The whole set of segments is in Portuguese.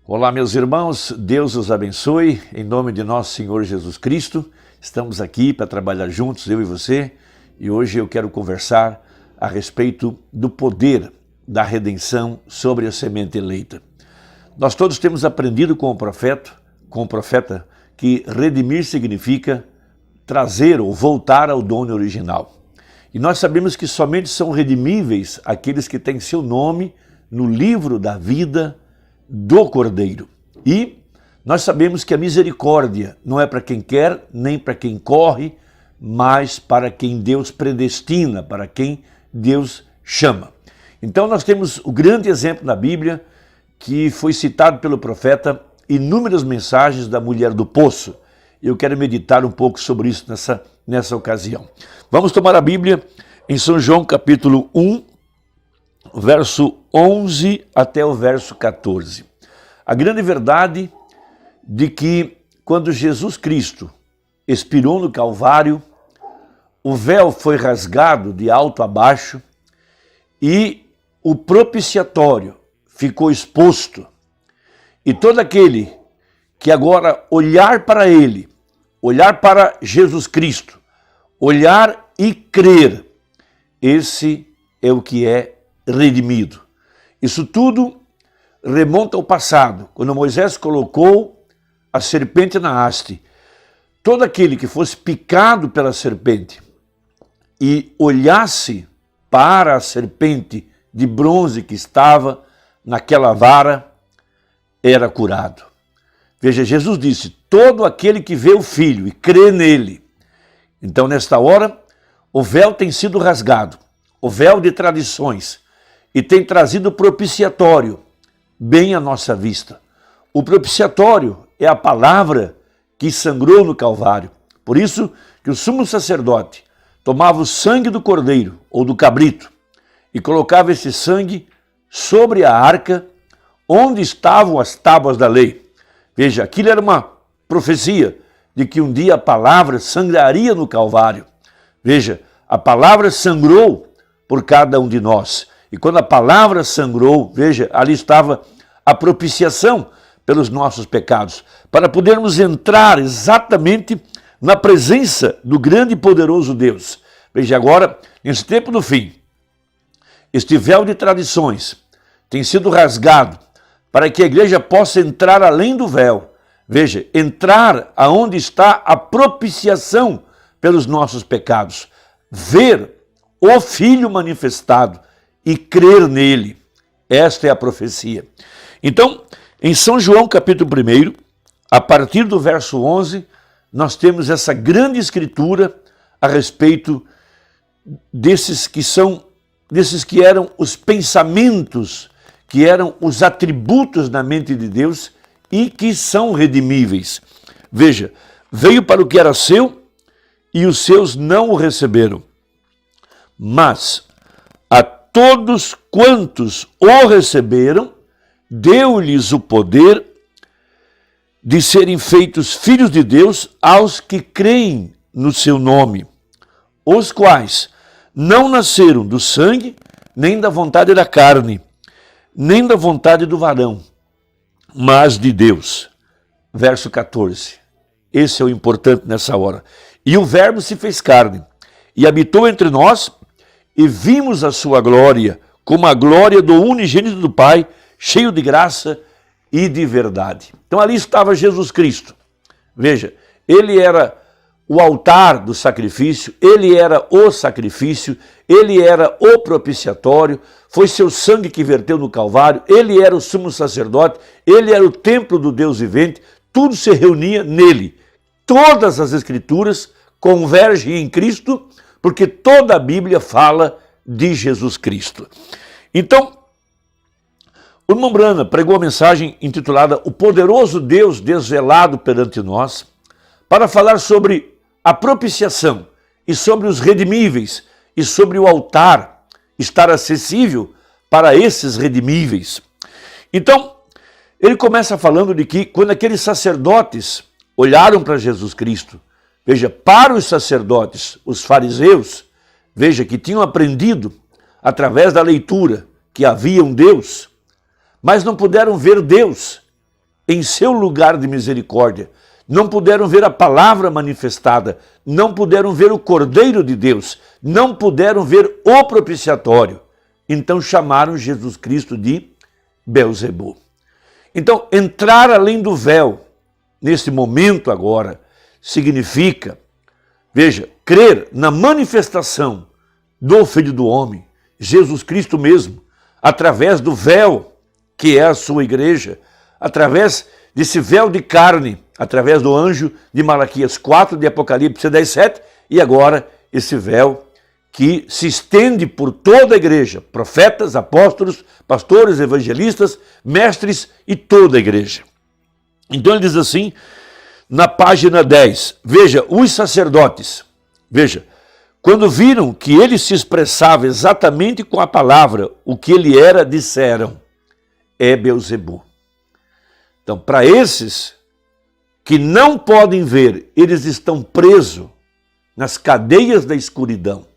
Olá, meus irmãos, Deus os abençoe, em nome de nosso Senhor Jesus Cristo. Estamos aqui para trabalhar juntos, eu e você, e hoje eu quero conversar a respeito do poder da redenção sobre a semente eleita. Nós todos temos aprendido com o profeta, que redimir significa trazer ou voltar ao dono original. E nós sabemos que somente são redimíveis aqueles que têm seu nome no livro da vida do Cordeiro. E nós sabemos que a misericórdia não é para quem quer, nem para quem corre, mas para quem Deus predestina, para quem Deus chama. Então nós temos o grande exemplo na Bíblia, que foi citado pelo profeta, inúmeras mensagens da mulher do poço. Eu quero meditar um pouco sobre isso nessa ocasião. Vamos tomar a Bíblia em São João capítulo 1, verso 11 até o verso 14. A grande verdade de que quando Jesus Cristo expirou no Calvário, o véu foi rasgado de alto a baixo e o propiciatório ficou exposto. E todo aquele que agora olhar para ele, olhar para Jesus Cristo, olhar e crer, esse é o que é redimido. Isso tudo remonta ao passado, quando Moisés colocou a serpente na haste. Todo aquele que fosse picado pela serpente e olhasse para a serpente de bronze que estava naquela vara, era curado. Veja, Jesus disse, todo aquele que vê o Filho e crê nele. Então, nesta hora, o véu tem sido rasgado, o véu de tradições, e tem trazido propiciatório bem à nossa vista. O propiciatório é a palavra que sangrou no Calvário. Por isso que o sumo sacerdote tomava o sangue do cordeiro ou do cabrito e colocava esse sangue sobre a arca onde estavam as tábuas da lei. Veja, aquilo era uma profecia de que um dia a palavra sangraria no Calvário. Veja, a palavra sangrou por cada um de nós. E quando a palavra sangrou, veja, ali estava a propiciação pelos nossos pecados, para podermos entrar exatamente na presença do grande e poderoso Deus. Veja agora, nesse tempo do fim, este véu de tradições tem sido rasgado para que a igreja possa entrar além do véu. Veja, entrar aonde está a propiciação pelos nossos pecados, ver o Filho manifestado e crer nele. Esta é a profecia. Então, em São João capítulo 1, a partir do verso 11, nós temos essa grande escritura a respeito desses que eram os pensamentos, que eram os atributos na mente de Deus e que são redimíveis. Veja, veio para o que era seu e os seus não o receberam. Mas a todos quantos o receberam, deu-lhes o poder de serem feitos filhos de Deus aos que creem no seu nome, os quais não nasceram do sangue, nem da vontade da carne, nem da vontade do varão, mas de Deus. Verso 14. Esse é o importante nessa hora. E o Verbo se fez carne e habitou entre nós, e vimos a sua glória, como a glória do unigênito do Pai, cheio de graça e de verdade. Então ali estava Jesus Cristo. Veja, ele era o altar do sacrifício, ele era o sacrifício, ele era o propiciatório, foi seu sangue que verteu no Calvário, ele era o sumo sacerdote, ele era o templo do Deus vivente, tudo se reunia nele. Todas as escrituras convergem em Cristo, porque toda a Bíblia fala de Jesus Cristo. Então, o irmão Brana pregou a mensagem intitulada O Poderoso Deus Desvelado Perante Nós, para falar sobre a propiciação e sobre os redimíveis e sobre o altar estar acessível para esses redimíveis. Então, ele começa falando de que quando aqueles sacerdotes olharam para Jesus Cristo, veja, para os sacerdotes, os fariseus, veja, que tinham aprendido através da leitura que havia um Deus, mas não puderam ver Deus. em seu lugar de misericórdia, não puderam ver a palavra manifestada, não puderam ver o Cordeiro de Deus, não puderam ver o propiciatório. Então chamaram Jesus Cristo de Belzebu. Então, entrar além do véu, nesse momento agora, significa, veja, crer na manifestação do Filho do Homem, Jesus Cristo mesmo, através do véu, que é a sua igreja, através desse véu de carne, através do anjo de Malaquias 4, de Apocalipse 10:7, e agora esse véu que se estende por toda a igreja, profetas, apóstolos, pastores, evangelistas, mestres e toda a igreja. Então ele diz assim, na página 10, veja, os sacerdotes, veja, quando viram que ele se expressava exatamente com a palavra, o que ele era, disseram, é Belzebu. Então, para esses que não podem ver, eles estão presos nas cadeias da escuridão.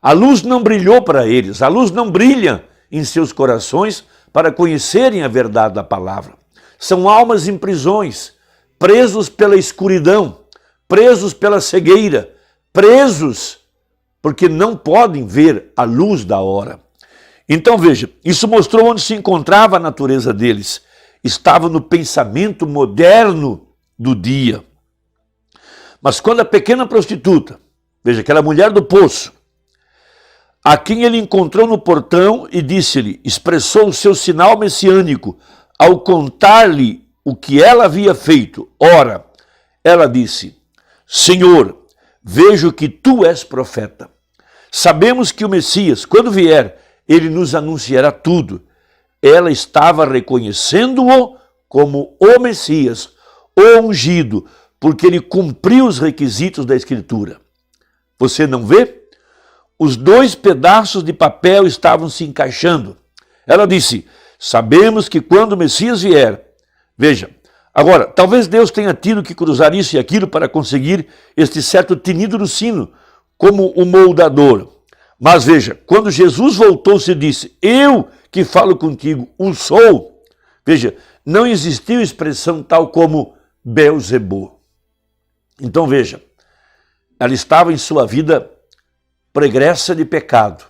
A luz não brilhou para eles, a luz não brilha em seus corações para conhecerem a verdade da palavra. São almas em prisões, presos pela escuridão, presos pela cegueira, presos porque não podem ver a luz da hora. Então veja, isso mostrou onde se encontrava a natureza deles. Estava no pensamento moderno do dia. Mas quando a pequena prostituta, veja, aquela mulher do poço, a quem ele encontrou no portão e disse-lhe, expressou o seu sinal messiânico, ao contar-lhe o que ela havia feito. Ora, ela disse, Senhor, vejo que tu és profeta. Sabemos que o Messias, quando vier, ele nos anunciará tudo. Ela estava reconhecendo-o como o Messias, o ungido, porque ele cumpriu os requisitos da Escritura. Você não vê? Os dois pedaços de papel estavam se encaixando. Ela disse, sabemos que quando o Messias vier, veja, agora, talvez Deus tenha tido que cruzar isso e aquilo para conseguir este certo tinido no sino, como o moldador. Mas veja, quando Jesus voltou-se e disse, eu que falo contigo, o sou, veja, não existiu expressão tal como Belzebu. Então veja, ela estava em sua vida pregressa de pecado.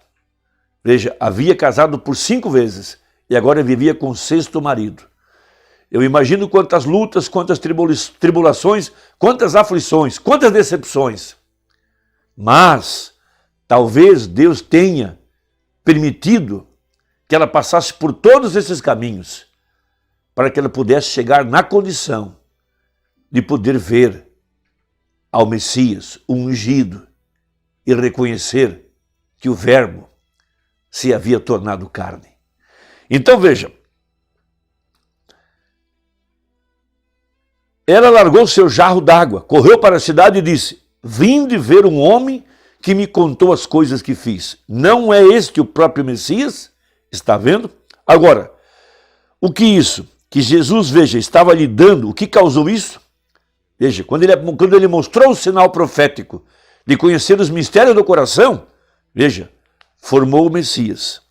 Veja, havia casado por 5 vezes e agora vivia com o 6º marido. Eu imagino quantas lutas, quantas tribulações, quantas aflições, quantas decepções. Mas talvez Deus tenha permitido que ela passasse por todos esses caminhos para que ela pudesse chegar na condição de poder ver ao Messias, o ungido, e reconhecer que o Verbo se havia tornado carne. Então veja, ela largou seu jarro d'água, correu para a cidade e disse, vinde ver um homem que me contou as coisas que fiz. Não é este o próprio Messias? Está vendo? Agora, o que isso? Que Jesus, veja, estava lhe dando, o que causou isso? Veja, quando ele mostrou o sinal profético de conhecer os mistérios do coração, veja, formou o Messias.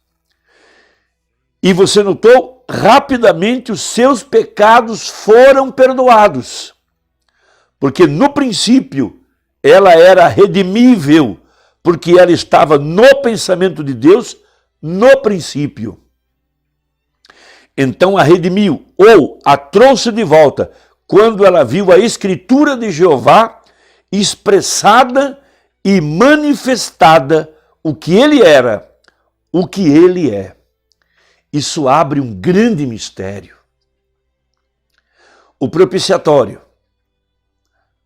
E você notou, rapidamente os seus pecados foram perdoados. Porque no princípio ela era redimível, porque ela estava no pensamento de Deus no princípio. Então a redimiu, ou a trouxe de volta, quando ela viu a Escritura de Jeová expressada e manifestada o que ele era, o que ele é. Isso abre um grande mistério. O propiciatório,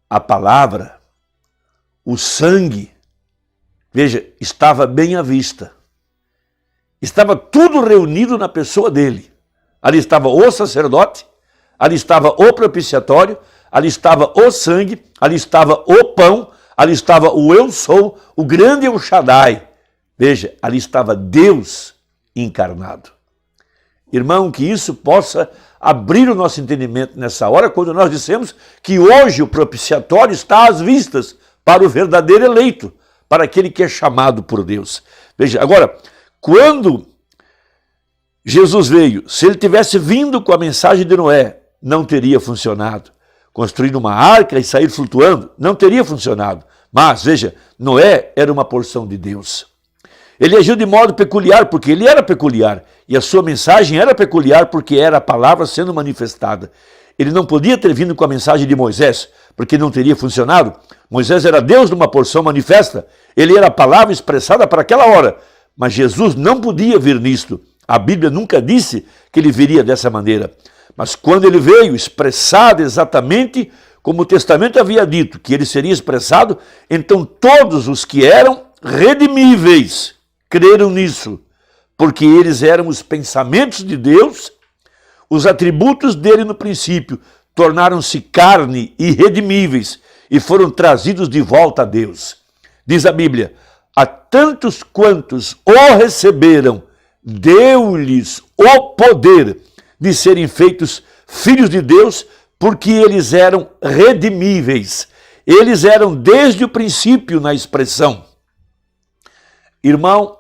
a palavra, o sangue, veja, estava bem à vista. Estava tudo reunido na pessoa dele. Ali estava o sacerdote, ali estava o propiciatório, ali estava o sangue, ali estava o pão, ali estava o eu sou, o grande El Shaddai. Veja, ali estava Deus encarnado. Irmão, que isso possa abrir o nosso entendimento nessa hora, quando nós dissemos que hoje o propiciatório está às vistas para o verdadeiro eleito, para aquele que é chamado por Deus. Veja, agora, quando Jesus veio, se ele tivesse vindo com a mensagem de Noé, não teria funcionado. Construir uma arca e sair flutuando não teria funcionado. Mas, veja, Noé era uma porção de Deus. Ele agiu de modo peculiar porque ele era peculiar. E a sua mensagem era peculiar porque era a palavra sendo manifestada. Ele não podia ter vindo com a mensagem de Moisés, porque não teria funcionado. Moisés era Deus numa porção manifesta. Ele era a palavra expressada para aquela hora. Mas Jesus não podia vir nisto. A Bíblia nunca disse que ele viria dessa maneira. Mas quando ele veio expressado exatamente como o Testamento havia dito, que ele seria expressado, então todos os que eram redimíveis creram nisso, porque eles eram os pensamentos de Deus, os atributos dele no princípio, tornaram-se carne e redimíveis e foram trazidos de volta a Deus. Diz a Bíblia, a tantos quantos o receberam, deu-lhes o poder de serem feitos filhos de Deus, porque eles eram redimíveis. Eles eram desde o princípio na expressão. Irmão,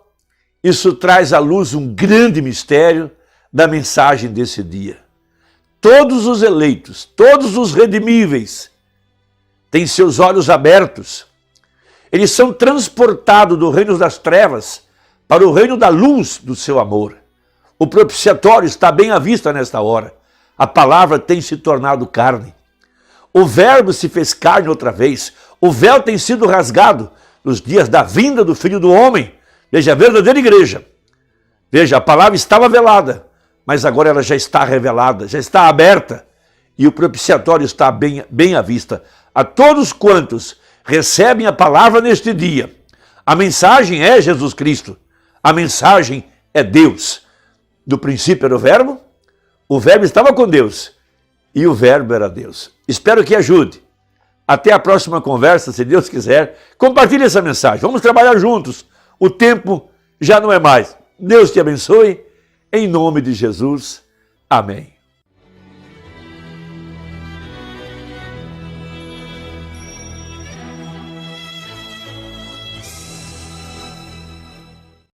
isso traz à luz um grande mistério da mensagem desse dia. Todos os eleitos, todos os redimíveis, têm seus olhos abertos. Eles são transportados do reino das trevas para o reino da luz do seu amor. O propiciatório está bem à vista nesta hora. A palavra tem se tornado carne. O verbo se fez carne outra vez. O véu tem sido rasgado nos dias da vinda do Filho do Homem. Veja, a verdadeira igreja. Veja, a palavra estava velada, mas agora ela já está revelada, já está aberta. E o propiciatório está bem à vista. A todos quantos recebem a palavra neste dia, a mensagem é Jesus Cristo. A mensagem é Deus. Do princípio era o verbo estava com Deus e o verbo era Deus. Espero que ajude. Até a próxima conversa, se Deus quiser. Compartilhe essa mensagem. Vamos trabalhar juntos. O tempo já não é mais. Deus te abençoe. Em nome de Jesus. Amém.